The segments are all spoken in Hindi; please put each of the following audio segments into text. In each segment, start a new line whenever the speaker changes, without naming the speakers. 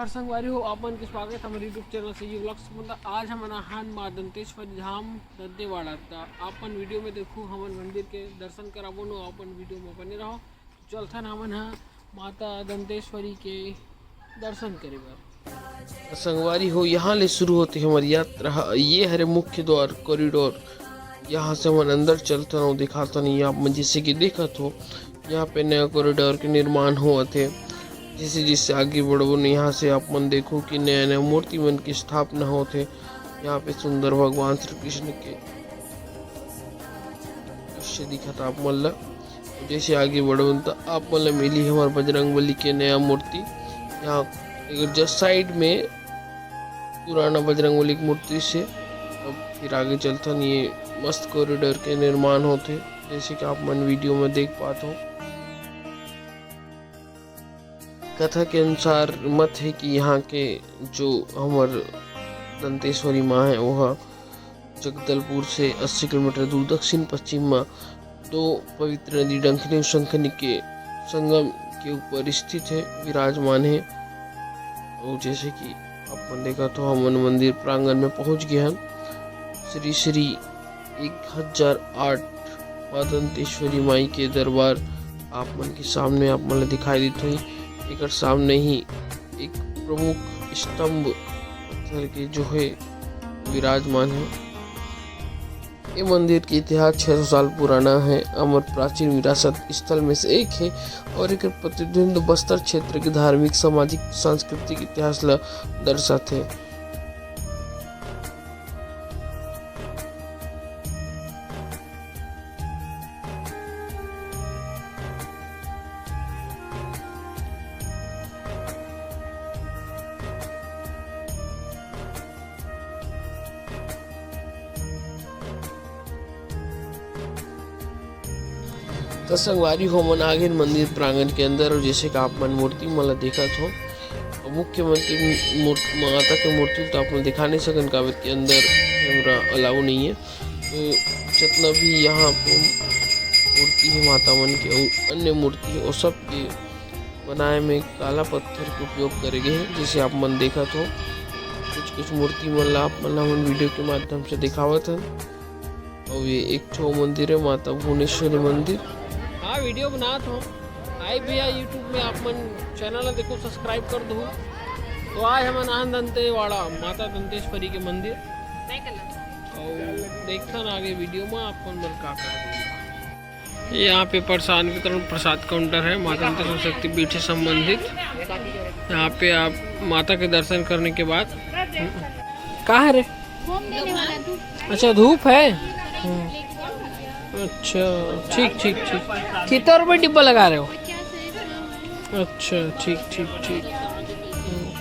जोहार संगवारी हो अपन के स्वागत हमारे यूट्यूब चैनल से व्लॉग्स मतलब आज हम हान माँ दंतेश्वरी धाम दंतेवाड़ा था अपन वीडियो में देखो हमन मंदिर के दर्शन कराबो नो अपन वीडियो में बने रहो चलथन हमन हा माता दंतेश्वरी के दर्शन करे बर।
संगवारी हो यहाँ ले शुरू होती है हमारी यात्रा। ये हरे मुख्य द्वार कॉरिडोर, यहाँ से हम अंदर चलते रहो दिखाता नहीं आप जैसे कि देखत हो यहाँ पे नया कॉरिडोर के निर्माण हुआ थे। जैसे जैसे आगे बढ़ो न यहाँ से आप मन देखो कि नया नया मूर्ति मन की स्थापना होते। यहाँ पे सुंदर भगवान श्री कृष्ण के दृश्य दिखता आप मन ला। जैसे आगे बढ़ो तो आप मन ला मिली हमारे बजरंगबली के नया मूर्ति। यहाँ एक जस्ट साइड में पुराना बजरंगबली की मूर्ति से अब फिर आगे चलता ये मस्त कॉरिडोर के निर्माण होते जैसे कि आप मन वीडियो में देख पाते हो। कथा के अनुसार मत है कि यहाँ के जो हमार दंतेश्वरी माँ है वह जगदलपुर से 80 किलोमीटर दूर दक्षिण पश्चिम में दो पवित्र नदी डंकिनी और शंखनी के संगम के ऊपर स्थित है, विराजमान है। और जैसे कि अपन देखा तो हम मंदिर प्रांगण में पहुंच गए हैं। श्री श्री 1008 माँ दंतेश्वरी माई के दरबार आप मन के सामने आप मन दिखाई देते हैं। एक सामने ही एक प्रमुख स्तंभ पत्थर के जो है विराजमान है। ये मंदिर की इतिहास 600 साल पुराना है, अमर प्राचीन विरासत स्थल में से एक है और एक प्रतिनिधित्व बस्तर क्षेत्र के धार्मिक सामाजिक सांस्कृतिक इतिहास ला दर्शाते हैं। तो संगवारी हो मन आगे मंदिर प्रांगण के अंदर और जैसे कि आप मन मूर्ति मला देखा हो मुख्यमंत्री माता की मूर्ति तो आप दिखा नहीं सकन काबर के अंदर कैमरा अलाउ नहीं है। तो जितना भी यहाँ पे मूर्ति है माता मन के और अन्य मूर्ति और सब के बनाए में काला पत्थर के उपयोग करे गए हैं। जैसे आप मन देखा तो कुछ मूर्ति मन आप मन वीडियो के माध्यम से दिखावत है। और ये एक ठो मंदिर है माता भुवनेश्वरी मंदिर।
हाँ वीडियो बनात हो आई भैया यूट्यूब में आप मन चैनल देखो सब्सक्राइब कर दो। तो आज हम आन दंतेवाड़ा माता दंतेश्वरी के मंदिर और देखता आगे वीडियो में आप मन का कर। यहाँ पे प्रसाद वितरण प्रसाद काउंटर है माता दंतेश्वरी शक्ति पीठ से संबंधित। यहाँ पे आप माता के दर्शन करने के बाद कहाँ है रे? अच्छा धूप है। अच्छा ठीक ठीक ठीक। कितना रुपये डिब्बा लगा रहे हो? अच्छा ठीक ठीक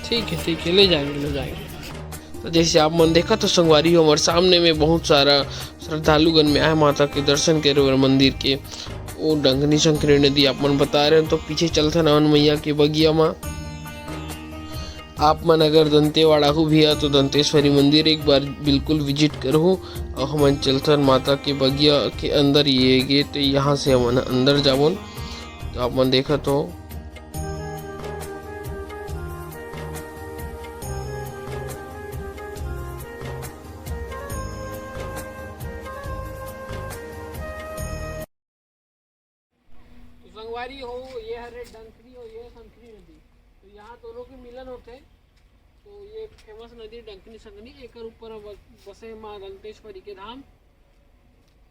ठीक ठीक है ले जाएंगे।
तो जैसे आप मन देखा तो संगवारी हो हमारे सामने में बहुत सारा श्रद्धालुगण में आए माता के दर्शन करे मंदिर के। वो डंगनी शंकरी नदी आप मन बता रहे हैं तो पीछे चलता नवन मैया के बगिया माँ। आप मन अगर दंतेवाड़ा हो भी तो दंतेश्वरी मंदिर एक बार बिल्कुल विजिट करो। और हम चलथन माता के बगिया के अंदर ये गेट यहाँ से हम अंदर जावन तो आप मन देखा तो
संगवारी हो ये हरे डंकनी हो ये शंखनी नदी तो यहाँ दोनों के मिलन होते। तो ये फेमस नदी डंकनी शंखनी एक ऊपर बसे माँ दंतेश्वरी के धाम।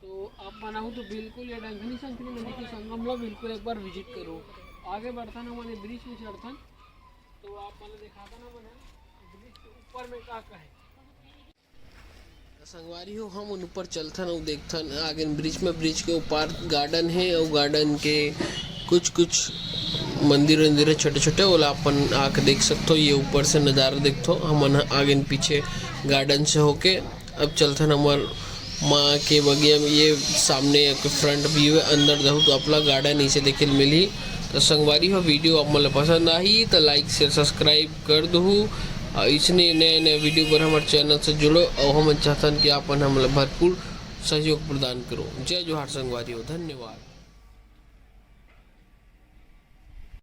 तो आप बनाओ तो बिल्कुल ये डंकनी शंखनी नदी के संगम लो बिल्कुल एक बार विजिट करो। आगे बढ़ता ना मैंने ब्रिज में चढ़ता तो आप मैंने दिखाता ना मैंने ब्रिज के ऊपर में क्या है।
संगवारी हो हम ऊपर चलथन और देखथन आगे ब्रिज के ऊपर गार्डन है और गार्डन के कुछ मंदिर वंदिर छोटे छोटे वो अपन आके देख सकते हो। ये ऊपर से नज़ारा देखते हो हम आगे पीछे गार्डन से होके अब चलथन हमार माँ के बगिया में। ये सामने फ्रंट व्यू है, अंदर देखो तो अपना गार्डन इसे देखे मिली। तो संगवारी हो वीडियो आप मतलब पसंद आई तो लाइक शेयर सब्सक्राइब कर दो। इसने नए नए वीडियो पर हमारे चैनल से जुड़ो और हम चाहते हैं कि आप हम भरपूर सहयोग प्रदान करो। जय जोहार संगवारी हो, धन्यवाद।